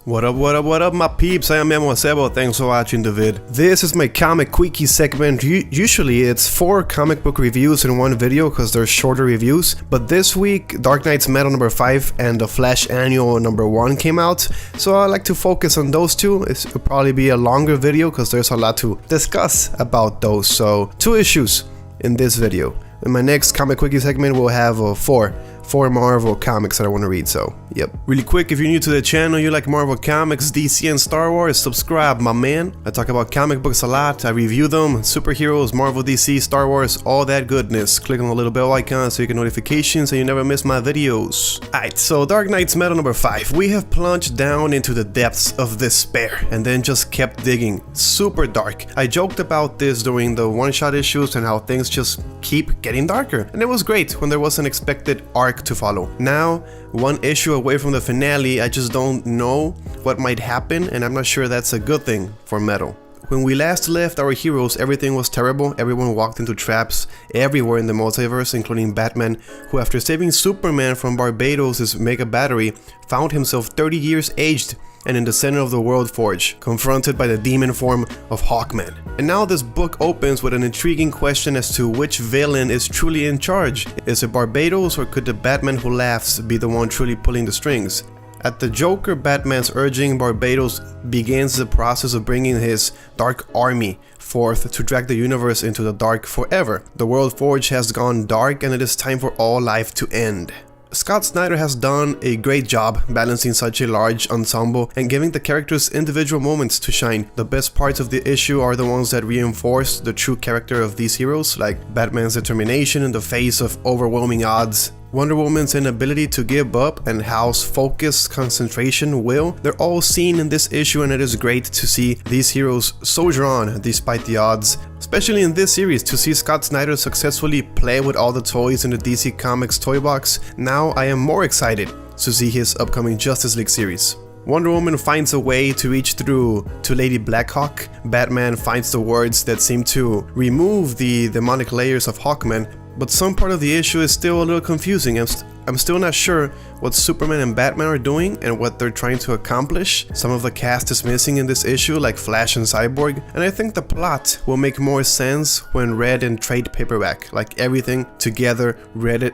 What up, my peeps? I am Memo Sebo, thanks for watching the vid. This is my Comiquickies segment. Usually it's 4 comic book reviews in one video because they're shorter reviews, but this week Dark Knight's Metal number 5 and The Flash Annual number 1 came out, so I like to focus on those two. It'll probably be a longer video because there's a lot to discuss about those, so 2 issues in this video. In my next Comiquickies segment we'll have 4 Marvel comics that I want to read, so yep. Really quick, if you're new to the channel, you like Marvel Comics, DC and Star Wars, subscribe, my man. I talk about comic books a lot, I review them, superheroes, Marvel, DC, Star Wars, all that goodness. Click on the little bell icon so you get notifications and you never miss my videos. Alright, so Dark Knight's Metal number 5. We have plunged down into the depths of despair and then just kept digging. Super dark. I joked about this during the one-shot issues and how things just keep getting darker. And it was great when there was an expected arc to follow. Now, 1 issue away from the finale, I just don't know what might happen, and I'm not sure that's a good thing for Metal. When we last left our heroes, everything was terrible. Everyone walked into traps everywhere in the multiverse, including Batman, who after saving Superman from Barbados' mega battery, found himself 30 years aged and in the center of the World Forge, confronted by the demon form of Hawkman. And now this book opens with an intriguing question as to which villain is truly in charge. Is it Barbados, or could the Batman who laughs be the one truly pulling the strings? At the Joker Batman's urging, Barbados begins the process of bringing his Dark Army forth to drag the universe into the dark forever. The World Forge has gone dark and it is time for all life to end. Scott Snyder has done a great job balancing such a large ensemble and giving the characters individual moments to shine. The best parts of the issue are the ones that reinforce the true character of these heroes, like Batman's determination in the face of overwhelming odds, Wonder Woman's inability to give up, and Hal's focus, concentration, will. They're all seen in this issue, and it is great to see these heroes soldier on despite the odds. Especially in this series, to see Scott Snyder successfully play with all the toys in the DC Comics toy box. Now I am more excited to see his upcoming Justice League series. Wonder Woman finds a way to reach through to Lady Blackhawk. Batman finds the words that seem to remove the demonic layers of Hawkman, but some part of the issue is still a little confusing. I'm still not sure what Superman and Batman are doing and what they're trying to accomplish. Some of the cast is missing in this issue, like Flash and Cyborg, and I think the plot will make more sense when read in trade paperback, like everything together read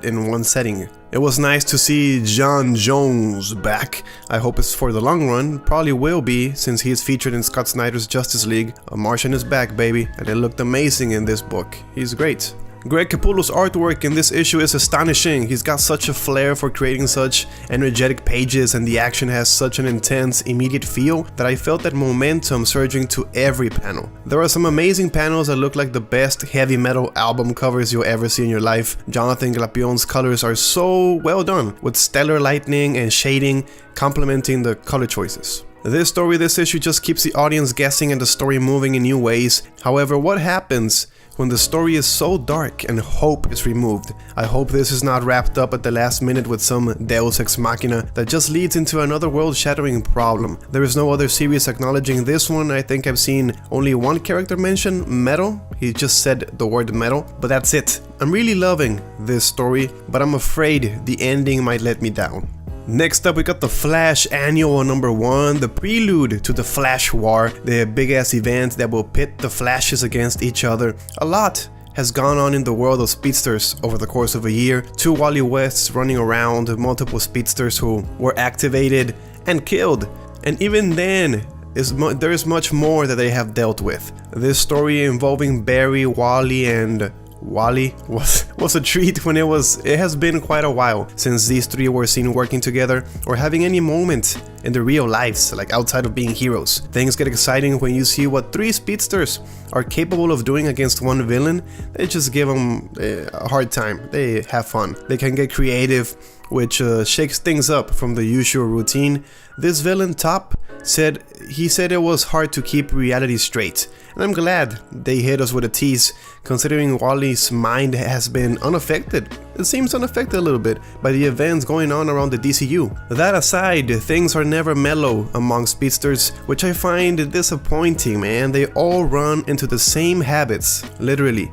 in one setting. It was nice to see John Jones back. I hope it's for the long run. Probably will be, since he is featured in Scott Snyder's Justice League. A Martian is back, baby, and it looked amazing in this book. He's great. Greg Capullo's artwork in this issue is astonishing. He's got such a flair for creating such energetic pages, and the action has such an intense, immediate feel that I felt that momentum surging to every panel. There are some amazing panels that look like the best heavy metal album covers you'll ever see in your life. Jonathan Glapion's colors are so well done, with stellar lighting and shading complementing the color choices. This issue just keeps the audience guessing and the story moving in new ways. However, what happens when the story is so dark and hope is removed? I hope this is not wrapped up at the last minute with some Deus Ex Machina that just leads into another world-shattering problem. There is no other series acknowledging this one. I think I've seen only one character mention metal. He just said the word metal, but that's it. I'm really loving this story, but I'm afraid the ending might let me down. Next up, we got The Flash Annual number 1, the prelude to the Flash War, the big-ass event that will pit the Flashes against each other. A lot has gone on in the world of speedsters over the course of a year. 2 Wally Wests running around, multiple speedsters who were activated and killed. And even then, there is much more that they have dealt with. This story involving Barry, Wally, and Wally was a treat when it has been quite a while since these 3 were seen working together or having any moment in their real lives, like outside of being heroes. Things get exciting when you see what 3 speedsters are capable of doing against 1 villain. They just give them a hard time. They have fun. They can get creative, which shakes things up from the usual routine. This villain, Top, said it was hard to keep reality straight, and I'm glad they hit us with a tease, considering Wally's mind has been unaffected. It seems unaffected a little bit by the events going on around the DCU. That aside, things are never mellow among speedsters, which I find disappointing, man. They all run into the same habits, literally.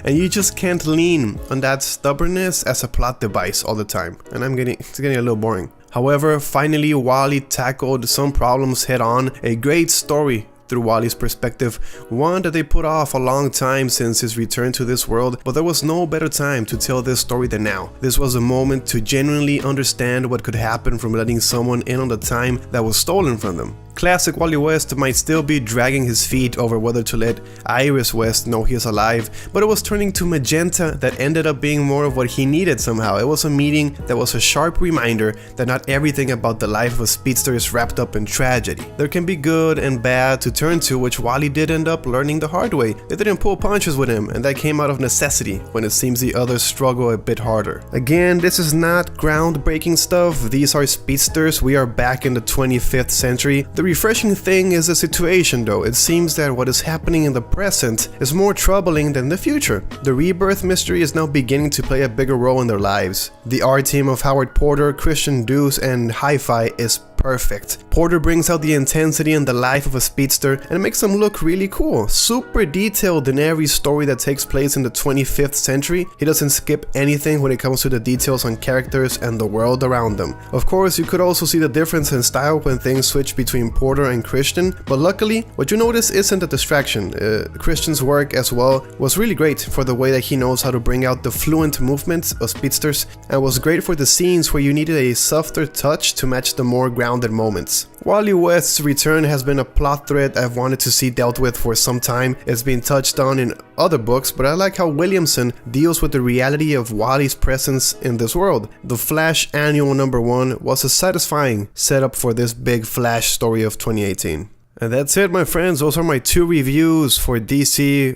And you just can't lean on that stubbornness as a plot device all the time, and it's getting a little boring. However, finally Wally tackled some problems head on, a great story through Wally's perspective, one that they put off a long time since his return to this world, but there was no better time to tell this story than now. This was a moment to genuinely understand what could happen from letting someone in on the time that was stolen from them. Classic Wally West might still be dragging his feet over whether to let Iris West know he is alive, but it was turning to magenta that ended up being more of what he needed somehow. It was a meeting that was a sharp reminder that not everything about the life of a speedster is wrapped up in tragedy. There can be good and bad to turn to, which Wally did end up learning the hard way. They didn't pull punches with him, and that came out of necessity when it seems the others struggle a bit harder. Again, this is not groundbreaking stuff. These are speedsters. We are back in the 25th century. The refreshing thing is the situation though. It seems that what is happening in the present is more troubling than the future. The rebirth mystery is now beginning to play a bigger role in their lives. The art team of Howard Porter, Christian Deuce, and Hi-Fi is perfect. Porter brings out the intensity in the life of a speedster and makes them look really cool. Super detailed in every story that takes place in the 25th century. He doesn't skip anything when it comes to the details on characters and the world around them. Of course, you could also see the difference in style when things switch between Porter and Christian, but luckily, what you notice isn't a distraction. Christian's work as well was really great for the way that he knows how to bring out the fluent movements of speedsters, and was great for the scenes where you needed a softer touch to match the more grounded moments. Wally West's return has been a plot thread I've wanted to see dealt with for some time. It's been touched on in other books, but I like how Williamson deals with the reality of Wally's presence in this world. The Flash Annual #1 was a satisfying setup for this big Flash story of 2018. And that's it, my friends. Those are my two reviews for DC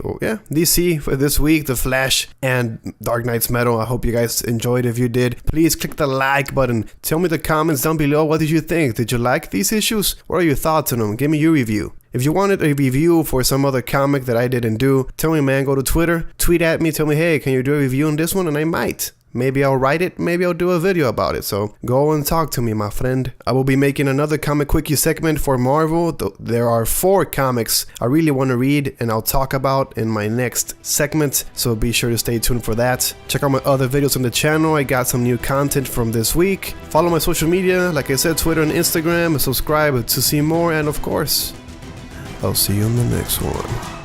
for this week, The Flash and Dark Knight's Metal. I hope you guys enjoyed. If you did, please click the like button. Tell me in the comments down below, what did you think? Did you like these issues? What are your thoughts on them? Give me your review. If you wanted a review for some other comic that I didn't do, tell me, man. Go to Twitter, tweet at me, tell me, hey, can you do a review on this one? And I might. Maybe I'll write it, maybe I'll do a video about it, so go and talk to me, my friend. I will be making another Comic Quickie segment for Marvel. There are 4 comics I really want to read and I'll talk about in my next segment, so be sure to stay tuned for that. Check out my other videos on the channel. I got some new content from this week. Follow my social media, like I said, Twitter and Instagram, subscribe to see more, and of course, I'll see you in the next one.